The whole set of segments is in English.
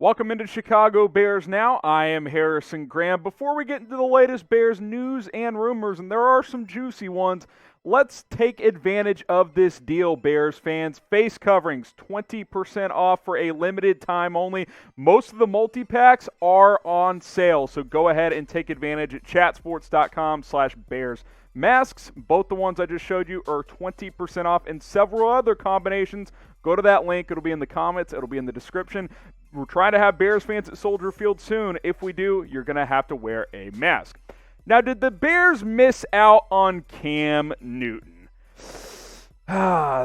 Welcome into Chicago Bears Now. I am Harrison Graham. Before we get into the latest Bears news and rumors, and there are some juicy ones, let's take advantage of this deal, Bears fans. Face coverings, 20% off for a limited time only. Most of the multi-packs are on sale, so go ahead and take advantage at chatsports.com/Bears. Masks, both the ones I just showed you, are 20% off, and several other combinations. Go to that link. It'll be in the comments. It'll be in the description. We're trying to have Bears fans at Soldier Field soon. If we do, you're going to have to wear a mask. Now, did the Bears miss out on Cam Newton?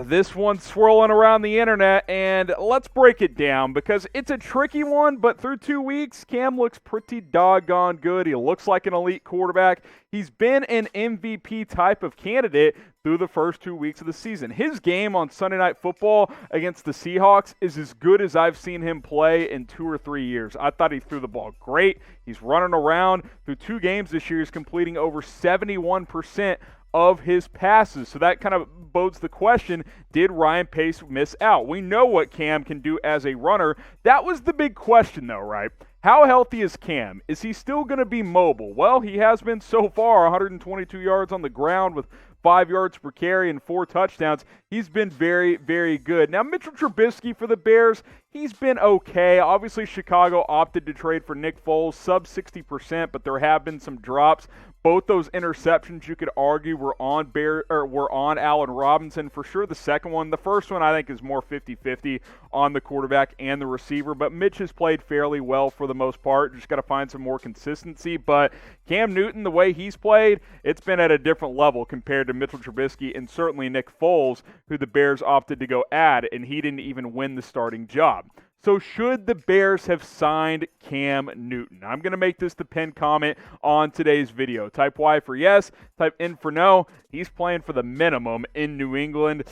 This one's swirling around the internet, and let's break it down because it's a tricky one, but through 2 weeks, Cam looks pretty doggone good. He looks like an elite quarterback. He's been an MVP type of candidate through the first 2 weeks of the season. His game on Sunday Night Football against the Seahawks is as good as I've seen him play in 2 or 3 years. I thought he threw the ball great. He's running around. Through 2 games this year, he's completing over 71% of his passes. So that kind of bodes the question, did Ryan Pace miss out? We know what Cam can do as a runner. That was the big question though, right? How healthy is Cam? Is he still going to be mobile? Well, he has been so far, 122 yards on the ground with 5 yards per carry and 4 touchdowns. He's been very, very good. Now, Mitchell Trubisky for the Bears, he's been okay. Obviously, Chicago opted to trade for Nick Foles, sub 60%, but there have been some drops. Both those interceptions, you could argue, were on Allen Robinson for sure. The second one, the first one, I think is more 50-50 on the quarterback and the receiver. But Mitch has played fairly well for the most part. Just got to find some more consistency. But Cam Newton, the way he's played, it's been at a different level compared to Mitchell Trubisky and certainly Nick Foles, who the Bears opted to go add, and he didn't even win the starting job. So should the Bears have signed Cam Newton? I'm going to make this the pinned comment on today's video. Type Y for yes, type N for no. He's playing for the minimum in New England.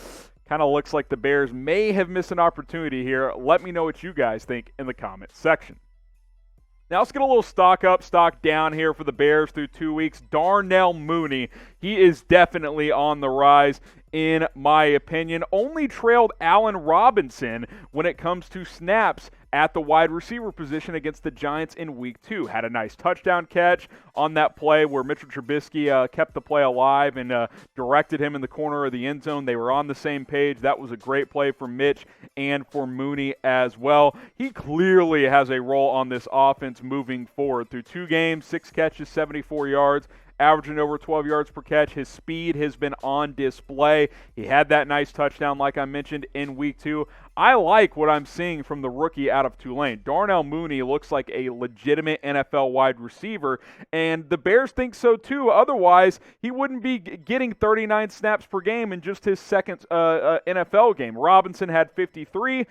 Kind of looks like the Bears may have missed an opportunity here. Let me know what you guys think in the comments section. Now let's get a little stock up, stock down here for the Bears through 2 weeks. Darnell Mooney, he is definitely on the rise in my opinion. Only trailed Allen Robinson when it comes to snaps at the wide receiver position against the Giants in Week 2. Had a nice touchdown catch on that play where Mitchell Trubisky kept the play alive and directed him in the corner of the end zone. They were on the same page. That was a great play for Mitch and for Mooney as well. He clearly has a role on this offense moving forward. Through 2 games, 6 catches, 74 yards. Averaging over 12 yards per catch. His speed has been on display. He had that nice touchdown, like I mentioned, in Week 2. I like what I'm seeing from the rookie out of Tulane. Darnell Mooney looks like a legitimate NFL wide receiver, and the Bears think so too. Otherwise, he wouldn't be getting 39 snaps per game in just his second NFL game. Robinson had 53.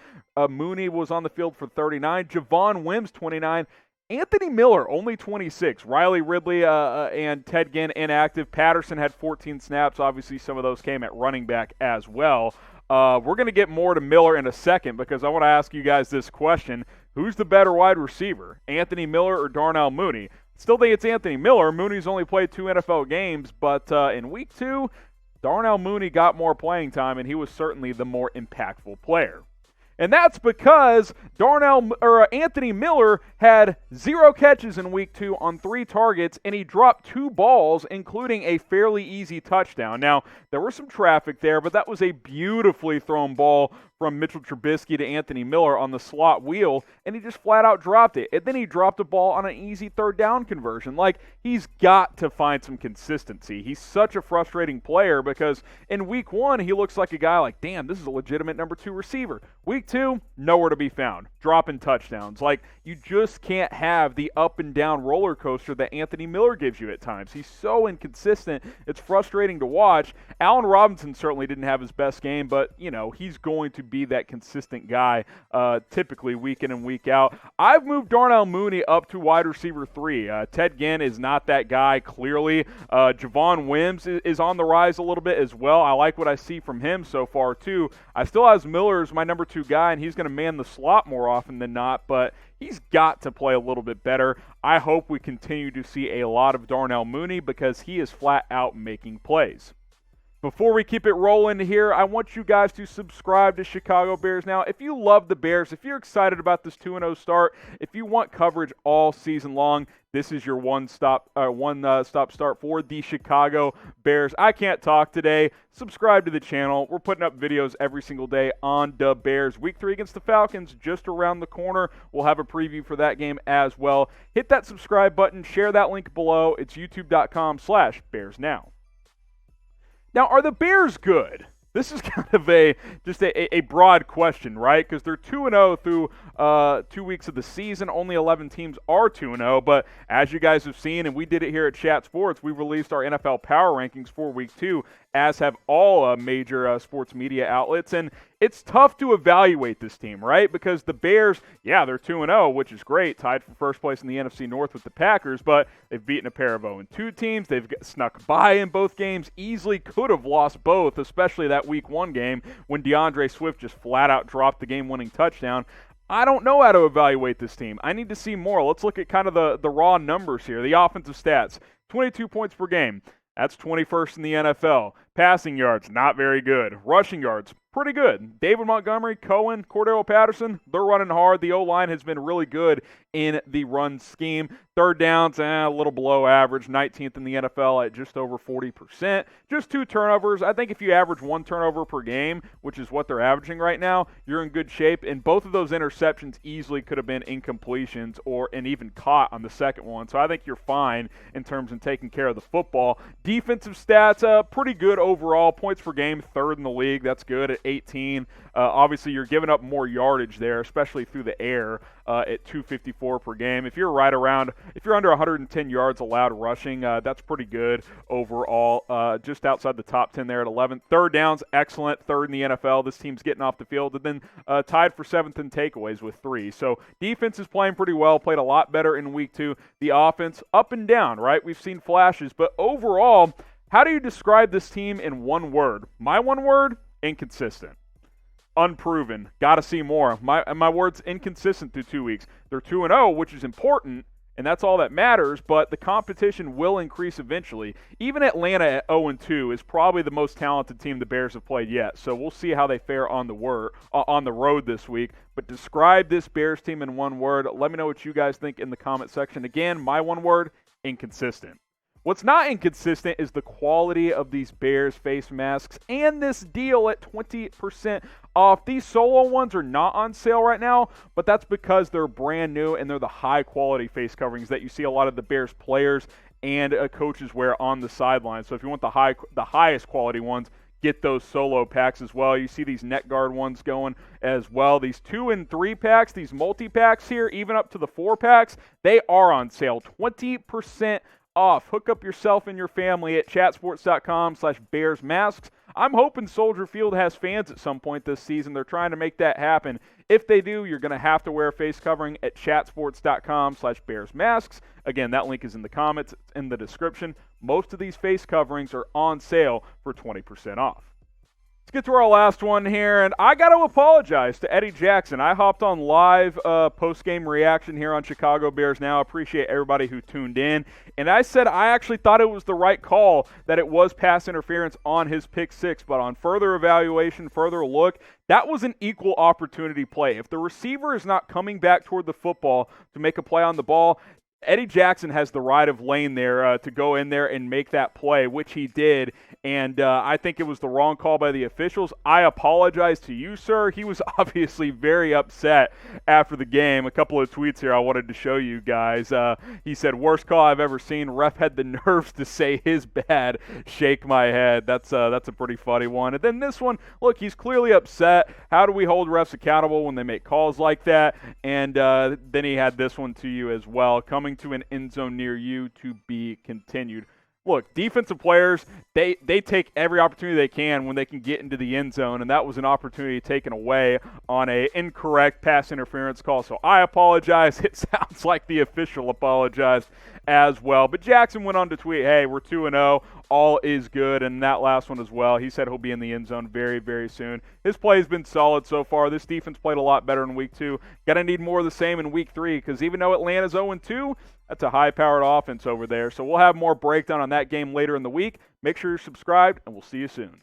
Mooney was on the field for 39. Javon Wims, 29. Anthony Miller, only 26. Riley Ridley and Ted Ginn inactive. Patterson had 14 snaps. Obviously, some of those came at running back as well. We're going to get more to Miller in a second because I want to ask you guys this question. Who's the better wide receiver, Anthony Miller or Darnell Mooney? Still think it's Anthony Miller. Mooney's only played 2 NFL games, but in Week 2, Darnell Mooney got more playing time, and he was certainly the more impactful player. And that's because Anthony Miller had 0 catches in Week 2 on 3 targets, and he dropped 2 balls, including a fairly easy touchdown. Now, there was some traffic there, but that was a beautifully thrown ball from Mitchell Trubisky to Anthony Miller on the slot wheel, and he just flat out dropped it. And then he dropped a ball on an easy 3rd down conversion. Like, he's got to find some consistency. He's such a frustrating player because in Week 1, he looks like a guy like, damn, this is a legitimate number 2 receiver. Week 2, nowhere to be found. Dropping touchdowns. Like, you just can't have the up and down roller coaster that Anthony Miller gives you at times. He's so inconsistent. It's frustrating to watch. Allen Robinson certainly didn't have his best game, but, you know, he's going to be that consistent guy typically week in and week out. I've moved Darnell Mooney up to wide receiver 3. Ted Ginn is not that guy, clearly. Javon Wims is on the rise a little bit as well. I like what I see from him so far, too. I still have Miller as my number 2 guy, and he's going to man the slot more often than not, but he's got to play a little bit better. I hope we continue to see a lot of Darnell Mooney because he is flat out making plays. Before we keep it rolling here, I want you guys to subscribe to Chicago Bears Now. If you love the Bears, if you're excited about this 2-0 start, if you want coverage all season long, this is your one-stop start for the Chicago Bears. I can't talk today. Subscribe to the channel. We're putting up videos every single day on the Bears. Week 3 against the Falcons just around the corner. We'll have a preview for that game as well. Hit that subscribe button. Share that link below. It's youtube.com/BearsNow. Now, are the Bears good? This is kind of a broad question, right? Because they're 2-0 through 2 weeks of the season. Only 11 teams are 2-0. But as you guys have seen, and we did it here at Chat Sports, we released our NFL Power Rankings for Week 2, as have all major sports media outlets. And it's tough to evaluate this team, right? Because the Bears, yeah, they're 2-0, which is great, tied for first place in the NFC North with the Packers, but they've beaten a pair of 0-2 teams. They've snuck by in both games, easily could have lost both, especially that Week 1 game when DeAndre Swift just flat out dropped the game-winning touchdown. I don't know how to evaluate this team. I need to see more. Let's look at kind of the raw numbers here. The offensive stats, 22 points per game. That's 21st in the NFL. Passing yards, not very good. Rushing yards, pretty good. David Montgomery, Cohen, Cordero Patterson, they're running hard. The O-line has been really good in the run scheme. Third downs, a little below average. 19th in the NFL at just over 40%. Just 2 turnovers. I think if you average 1 turnover per game, which is what they're averaging right now, you're in good shape. And both of those interceptions easily could have been incompletions and even caught on the second one. So I think you're fine in terms of taking care of the football. Defensive stats, pretty good overall. Points per game, 3rd in the league. That's good at 18. Obviously, you're giving up more yardage there, especially through the air at 254 per game. If you're under 110 yards allowed rushing, that's pretty good overall. Just outside the top 10 there at 11. Third downs, excellent. 3rd in the NFL. This team's getting off the field. And then tied for 7th in takeaways with 3. So defense is playing pretty well. Played a lot better in Week 2. The offense, up and down, right? We've seen flashes. But overall, how do you describe this team in one word? My one word, inconsistent. Unproven. Got to see more. My word's inconsistent through 2 weeks. They're 2-0, which is important, and that's all that matters, but the competition will increase eventually. Even Atlanta at 0-2 is probably the most talented team the Bears have played yet, so we'll see how they fare on the road this week. But describe this Bears team in one word. Let me know what you guys think in the comment section. Again, my one word, inconsistent. What's not inconsistent is the quality of these Bears face masks and this deal at 20% off. These solo ones are not on sale right now, but that's because they're brand new and they're the high-quality face coverings that you see a lot of the Bears players and coaches wear on the sideline. So if you want the highest quality ones, get those solo packs as well. You see these neck guard ones going as well. These 2 and 3 packs, these multi-packs here, even up to the 4 packs, they are on sale. 20% off. Hook up yourself and your family at chatsports.com/BearsMasks. I'm hoping Soldier Field has fans at some point this season. They're trying to make that happen. If they do, you're going to have to wear a face covering at chatsports.com/BearsMasks. Again, that link is in the comments, it's in the description. Most of these face coverings are on sale for 20% off. Let's get to our last one here, and I got to apologize to Eddie Jackson. I hopped on live post-game reaction here on Chicago Bears Now. I appreciate everybody who tuned in, and I said I actually thought it was the right call that it was pass interference on his pick 6, but on further evaluation, further look, that was an equal opportunity play. If the receiver is not coming back toward the football to make a play on the ball, Eddie Jackson has the right of lane there to go in there and make that play, which he did, and I think it was the wrong call by the officials. I apologize to you, sir. He was obviously very upset after the game. A couple of tweets here I wanted to show you guys. He said, worst call I've ever seen. Ref had the nerves to say his bad. Shake my head. That's a pretty funny one. And then this one, look, he's clearly upset. How do we hold refs accountable when they make calls like that? And then he had this one to you as well. Coming to an end zone near you to be continued. Look, defensive players, they take every opportunity they can when they can get into the end zone, and that was an opportunity taken away on an incorrect pass interference call. So I apologize. It sounds like the official apologized as well. But Jackson went on to tweet, hey, we're 2-0. All is good. And that last one as well, he said he'll be in the end zone very, very soon. His play has been solid so far. This defense played a lot better in Week 2. Got to need more of the same in Week 3 because even though Atlanta's 0-2, That's a high-powered offense over there. So we'll have more breakdown on that game later in the week. Make sure you're subscribed, and we'll see you soon.